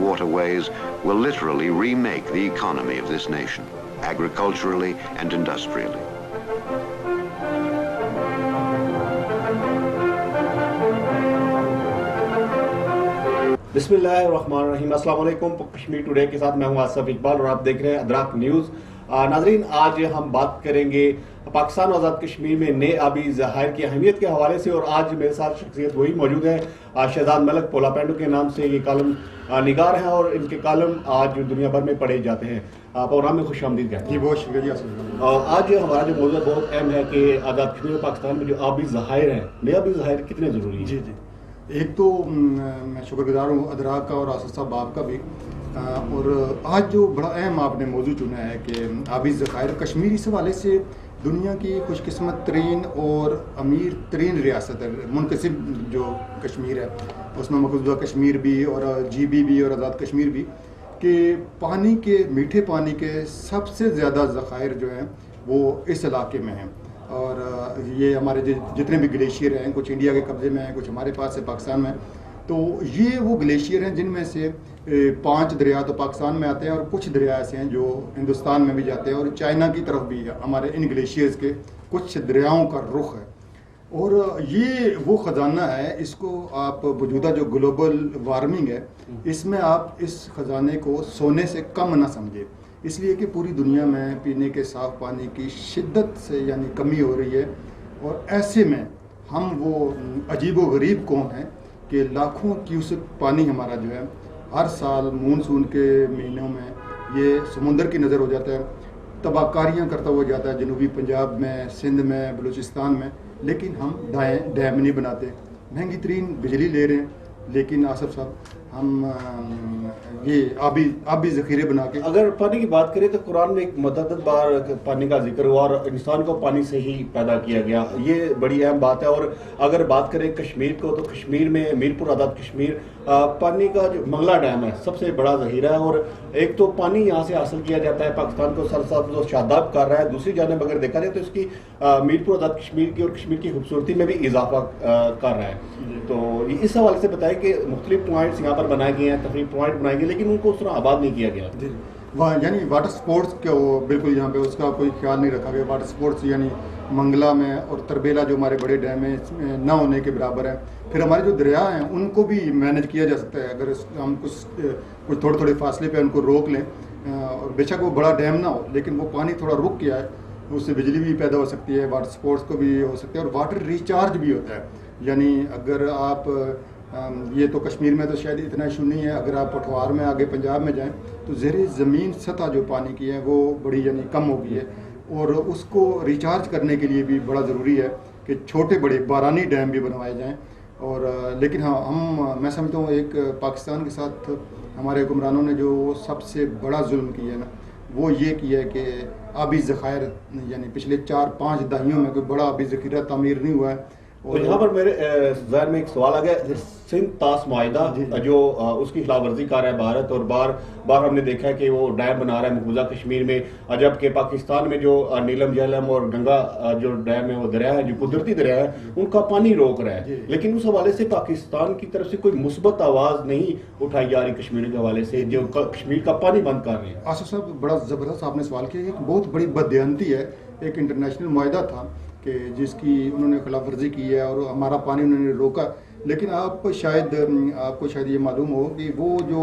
waterways will literally remake the economy of this nation, agriculturally and industrially. बिस्मिल्लाहिर्रहमानिर्रहीम। अस्सलाम वालेकुम। Kashmir today के साथ मैं हूं आसिफ इकबाल और आप देख रहे हैं अदराक न्यूज़। नाजरीन, आज हम बात करेंगे पाकिस्तान और आज़ाद कश्मीर में नए आबी ज़खायर की अहमियत के हवाले से, और आज मेरे साथ शख्सियत वही मौजूद है, शहजाद मलिक पोलापेंडो के नाम से ये कॉलम निगार हैं और इनके कॉलम आज दुनिया भर में पढ़े जाते हैं। प्रोग्राम में खुश आमदीद कहते हैं। जी बहुत शुक्रिया जी। आज हमारा जो मौजूद बहुत अहम है कि आज़ाद कश्मीर पाकिस्तान में जो आबी ज़खायर हैं, नए आबी ज़खायर कितने ज़रूरी हैं? जी जी, एक तो मैं शुक्रगुजार हूँ अदराक का और आसिफ साहब आपका भी। और आज जो बड़ा अहम आपने मौजू चुना है कि आबी ज़खायर, कश्मीर इस हवाले से दुनिया की खुशकिस्मत तरीन और अमीर तरीन रियासत है। मुनकसिब जो कश्मीर है उसमें मकबूजा कश्मीर भी और GB भी और आज़ाद कश्मीर भी, कि पानी के, मीठे पानी के सबसे ज़्यादा ज़खायर जो हैं वो इस इलाके में हैं। और ये हमारे जितने भी ग्लेशियर हैं, कुछ इंडिया के कब्ज़े में हैं, कुछ हमारे पास है पाकिस्तान में। तो ये वो ग्लेशियर हैं जिनमें से 5 दरिया तो पाकिस्तान में आते हैं और कुछ दरिया ऐसे हैं जो हिंदुस्तान में भी जाते हैं और चाइना की तरफ भी हमारे इन ग्लेशियर्स के कुछ दरियाओं का रुख है। और ये वो ख़जाना है, इसको आप मौजूदा जो ग्लोबल वार्मिंग है इसमें आप इस ख़जाने को सोने से कम ना समझे, इसलिए कि पूरी दुनिया में पीने के साफ़ पानी की शिद्दत से यानी कमी हो रही है। और ऐसे में हम वो अजीब व गरीब कौम हैं कि लाखों क्यूसेक पानी हमारा जो है हर साल मानसून के महीनों में ये समुंदर की नज़र हो जाता है, तबाहकारियाँ करता हुआ जाता है जनूबी पंजाब में, सिंध में, बलूचिस्तान में। लेकिन हम डैम नहीं बनाते, महंगी तरीन बिजली ले रहे हैं, लेकिन आसिफ साहब हम ये आबी ज़ख़ीरे बना के। अगर पानी की बात करें तो कुरान में एक मतअद्दिद बार पानी का जिक्र हुआ और इंसान को पानी से ही पैदा किया गया, ये बड़ी अहम बात है। और अगर बात करें कश्मीर को, तो कश्मीर में मीरपुर आज़ाद कश्मीर पानी का जो मंगला डैम है सबसे बड़ा ज़ख़ीरा है। और एक तो पानी यहाँ से हासिल किया जाता है, पाकिस्तान को सरसब्ज़ और शादाब कर रहा है। दूसरी जानब अगर देखा जाए तो इसकी मीरपुर आज़ाद कश्मीर की और कश्मीर की खूबसूरती में भी इजाफा कर रहा है। तो इस हवाले से बताएं कि मुख्तलिफ पॉइंट्स यहाँ पर बनाए गए हैं, तफरीह पॉइंट बनाए गए, लेकिन उनको उस तरह आबाद नहीं किया गया। जी, वहाँ यानी वाटर स्पोर्ट्स के वो बिल्कुल यहाँ पे उसका कोई ख्याल नहीं रखा गया। वाटर स्पोर्ट्स यानी मंगला में और तरबेला जो हमारे बड़े डैम हैं इसमें ना होने के बराबर है। फिर हमारे जो दरिया हैं उनको भी मैनेज किया जा सकता है अगर हम कुछ थोड़े थोड़े फासले पे उनको रोक लें। और बेशक वो बड़ा डैम ना हो, लेकिन वो पानी थोड़ा रुक गया है, उससे बिजली भी पैदा हो सकती है, वाटर स्पोर्ट्स को भी हो सकता है और वाटर रिचार्ज भी होता है। यानी अगर आप ये तो कश्मीर में तो शायद इतना इशू नहीं है, अगर आप पठवार में आगे पंजाब में जाएं तो ज़ेरे ज़मीन सतह जो पानी की है वो बड़ी यानी कम हो गई है। और उसको रिचार्ज करने के लिए भी बड़ा ज़रूरी है कि छोटे बड़े बारानी डैम भी बनवाए जाएं। और लेकिन हाँ, मैं समझता हूँ एक पाकिस्तान के साथ हमारे हुक्मरानों ने जो सबसे बड़ा जुल्म किया है ना, वो ये किया है कि आबी ज़खायर यानी पिछले 4-5 दहाइयों में कोई बड़ा आबी ज़ख़ीरा तामीर नहीं हुआ है। और यहाँ पर मेरे ज़हन में एक सवाल आ गया, सिंध ताश माहिदा जो उसकी खिलाफ वर्जी कर रहा है भारत, और बार हमने देखा है कि वो डैम बना रहा है मकबूजा कश्मीर में, जबकि पाकिस्तान में जो नीलम झेलम और गंगा जो डैम है, वो दरिया है, जो कुदरती दरिया है, उनका पानी रोक रहा है। लेकिन उस हवाले से पाकिस्तान की तरफ से कोई मुस्बत आवाज़ नहीं उठाई जा रही कश्मीर के हवाले से, जो कश्मीर का पानी बंद कर रहे हैं। आसिफ साहब, बड़ा ज़बरदस्त आपने सवाल किया। एक बहुत बड़ी बददियानती है, एक इंटरनेशनल माहिदा था कि जिसकी उन्होंने खिलाफ वर्जी की है और हमारा पानी उन्होंने रोका। लेकिन आपको शायद ये मालूम हो कि वो जो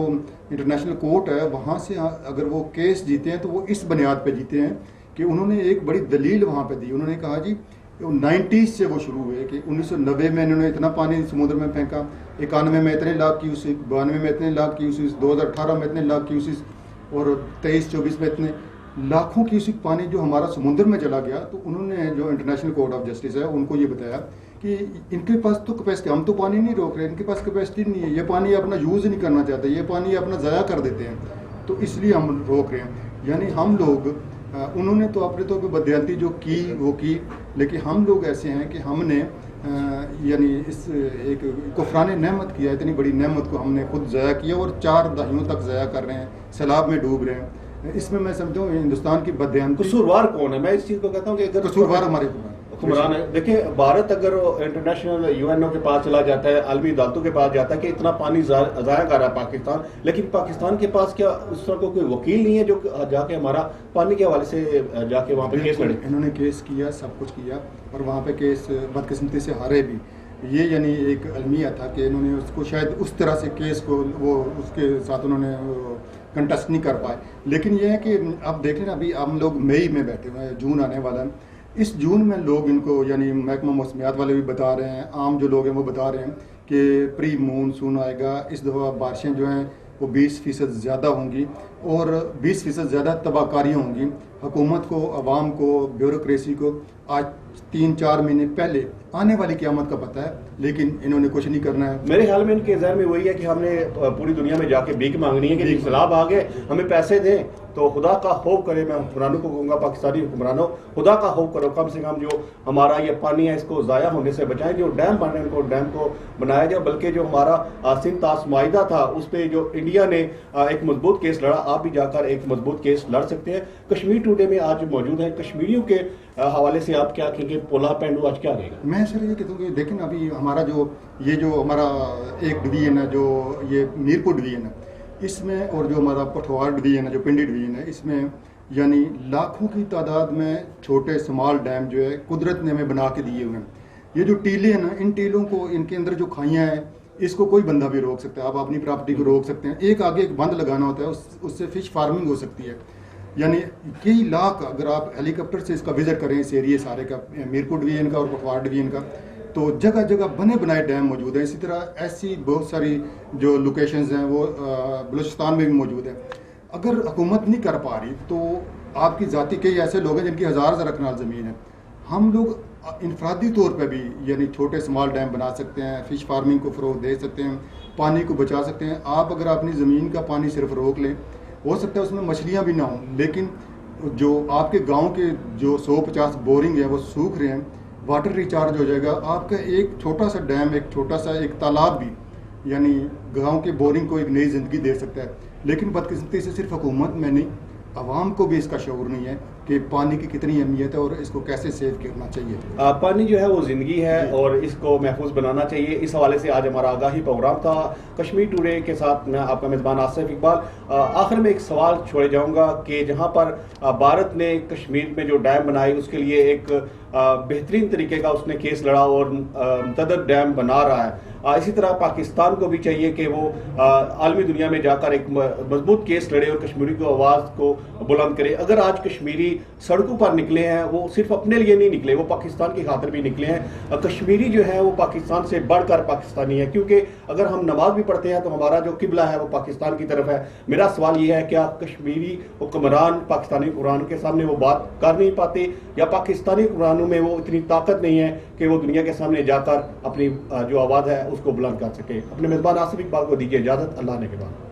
इंटरनेशनल कोर्ट है वहाँ से अगर वो केस जीते हैं तो वो इस बुनियाद पे जीते हैं कि उन्होंने एक बड़ी दलील वहाँ पे दी। उन्होंने कहा जी 90s से वो शुरू हुए कि 1990 में इन्होंने इतना पानी समुद्र में फेंका, 91 में इतने लाख क्यूसिक, 92 में इतने लाख क्यूसिक, 2018 में इतने लाख क्यूसिक और 23-24 में इतने लाखों क्यूसिक पानी जो हमारा समुद्र में चला गया। तो उन्होंने जो इंटरनेशनल कोर्ट ऑफ जस्टिस है उनको ये बताया कि इनके पास तो कैपेसिटी, हम तो पानी नहीं रोक रहे, इनके पास कैपेसिटी नहीं है, ये पानी अपना यूज़ नहीं करना चाहते, ये पानी अपना ज़ाया कर देते हैं, तो इसलिए हम रोक रहे हैं। यानी हम लोग, उन्होंने तो अपने तौर पर बददियानती जो की वो की, लेकिन हम लोग ऐसे हैं कि हमने यानी इस एक कुफरान नेमत किया, इतनी बड़ी नेमत को हमने खुद ज़ाया किया और 4 दहाइयों तक ज़ाया कर रहे हैं, सैलाब में डूब रहे हैं। इसमें मैं समझता हूँ हिंदुस्तान की बददियानती। कसूरवार कौन है? मैं इस चीज़ को कहता हूँ कि अगर कसूरवार हमारे حکمران ہے. دیکھیں بھارت اگر انٹرنیشنل UN کے پاس چلا جاتا ہے, عالمی عدالتوں کے پاس جاتا ہے کہ اتنا پانی ضائع کر رہا ہے پاکستان, لیکن پاکستان کے پاس کیا اس طرح کوئی وکیل نہیں ہے جو جا کے ہمارا پانی کے حوالے سے جا کے وہاں پہ کیس لڑے؟ انہوں نے کیس کیا, سب کچھ کیا, اور وہاں پہ کیس بدقسمتی سے ہارے بھی. یہ یعنی ایک المیہ تھا کہ انہوں نے اس کو شاید اس طرح سے کیس کو وہ اس کے ساتھ انہوں نے کنٹسٹ نہیں کر پائے. لیکن یہ ہے کہ اب دیکھ لیں ابھی ہم لوگ مئی میں بیٹھے ہوئے ہیں, جون آنے والا ہے. اس جون میں لوگ ان کو یعنی محکمہ موسمیات والے بھی بتا رہے ہیں, عام جو لوگ ہیں وہ بتا رہے ہیں کہ پری مونسون آئے گا. اس دفعہ بارشیں جو ہیں وہ 20% زیادہ ہوں گی اور 20% زیادہ تباہ کاریاں ہوں گی. حکومت کو, عوام کو, بیوروکریسی کو آج 3-4 مہینے پہلے آنے والی قیامت کا پتہ ہے, لیکن انہوں نے کچھ نہیں کرنا ہے. میرے خیال میں ان کے ذہن میں وہی ہے کہ ہم نے پوری دنیا میں جا کے بھیک مانگنی ہے کہ سیلاب آ گئے ہمیں پیسے دیں. تو خدا کا خوف کرے, میں حکمرانوں کو کہوں گا, پاکستانی حکمرانوں, خدا کا خوف کرو, کم سے کم جو ہمارا یہ پانی ہے اس کو ضائع ہونے سے بچائیں. جو ڈیم بنے ان کو ڈیم کو بنایا جائے, بلکہ جو ہمارا سندھ طاس معاہدہ تھا اس پہ جو انڈیا نے ایک مضبوط کیس لڑا, آپ بھی جا کر ایک مضبوط کیس لڑ سکتے ہیں. کشمیر ٹوڈے میں آج موجود ہیں, کشمیریوں کے حوالے سے آپ کیا کہیں گے؟ پولا پینڈو آج کیا کہے گا؟ میں سر یہ کہتا ہوں کہ دیکھیں ابھی ہمارا جو ہمارا ایک ڈویژن ہے, جو یہ میرپور ڈویژن ہے, اس میں, اور جو ہمارا پٹھوار ڈویژن ہے, جو پنڈی ڈویژن ہے, اس میں یعنی لاکھوں کی تعداد میں چھوٹے سمال ڈیم جو ہے قدرت نے ہمیں بنا کے دیے ہوئے ہیں. یہ جو ٹیلے ہیں نا, ان ٹیلوں کو, ان کے اندر جو کھائیاں ہیں, اس کو کوئی بندہ بھی روک سکتا ہے. آپ اپنی پراپرٹی کو روک سکتے ہیں. ایک آگے ایک بند لگانا ہوتا ہے, اس سے فش فارمنگ ہو سکتی ہے. یعنی کئی لاکھ, اگر آپ ہیلی کاپٹر سے اس کا وزٹ کریں, اس ایریے سارے کا, میرپور ڈویژن کا اور پٹوار ڈویژن کا, تو جگہ جگہ بنے بنائے ڈیم موجود ہیں. اسی طرح ایسی بہت ساری جو لوکیشنز ہیں وہ بلوچستان میں بھی موجود ہیں. اگر حکومت نہیں کر پا رہی تو آپ کی ذاتی کئی ایسے لوگ ہیں جن کی 1000 کنال زمین ہے. ہم لوگ انفرادی طور پہ بھی یعنی چھوٹے سمال ڈیم بنا سکتے ہیں, فش فارمنگ کو فروغ دے سکتے ہیں, پانی کو بچا سکتے ہیں. آپ اگر اپنی زمین کا پانی صرف روک لیں, ہو سکتا ہے اس میں مچھلیاں بھی نہ ہوں, لیکن جو آپ کے گاؤں کے جو 150 بورنگ ہیں وہ سوکھ رہے ہیں, واٹر ریچارج ہو جائے گا. آپ کا ایک چھوٹا سا ڈیم, ایک چھوٹا سا ایک تالاب بھی یعنی گاؤں کے بورنگ کو ایک نئی زندگی دے سکتا ہے. لیکن بدقسمتی سے صرف حکومت میں نہیں, عوام کو بھی اس کا شعور نہیں ہے کہ پانی کی کتنی اہمیت ہے اور اس کو کیسے سیو کرنا چاہیے. پانی جو ہے وہ زندگی ہے اور اس کو محفوظ بنانا چاہیے. اس حوالے سے آج ہمارا آگاہی پروگرام تھا کشمیر ٹوڈے کے ساتھ میں آپ کا میزبان آصف اقبال. آخر میں ایک سوال چھوڑے جاؤں گا کہ جہاں پر بھارت نے کشمیر میں جو ڈیم بنائی اس کے لیے ایک بہترین طریقے کا اس نے کیس لڑا اور متعدد ڈیم بنا رہا ہے, اسی طرح پاکستان کو بھی چاہیے کہ وہ عالمی دنیا میں جا کر ایک مضبوط کیس لڑے اور کشمیری کی آواز کو بلند کرے. اگر آج کشمیری سڑکوں پر نکلے ہیں وہ صرف اپنے لیے نہیں نکلے, وہ پاکستان کی خاطر بھی نکلے ہیں. کشمیری جو ہے وہ پاکستان سے بڑھ کر پاکستانی ہے, کیونکہ اگر ہم نماز بھی پڑھتے ہیں تو ہمارا جو قبلہ ہے وہ پاکستان کی طرف ہے. میرا سوال یہ ہے, کیا کشمیری حکمران پاکستانی حکمران کے سامنے وہ بات کر نہیں پاتے, یا پاکستانی حکمرانوں میں وہ اتنی طاقت نہیں ہے کہ وہ دنیا کے سامنے جا کر اپنی جو آواز ہے اس کو بلند کر سکے؟ اپنے میزبان آصف اقبال کو دیجیے اجازت, اللہ نے کے بعد.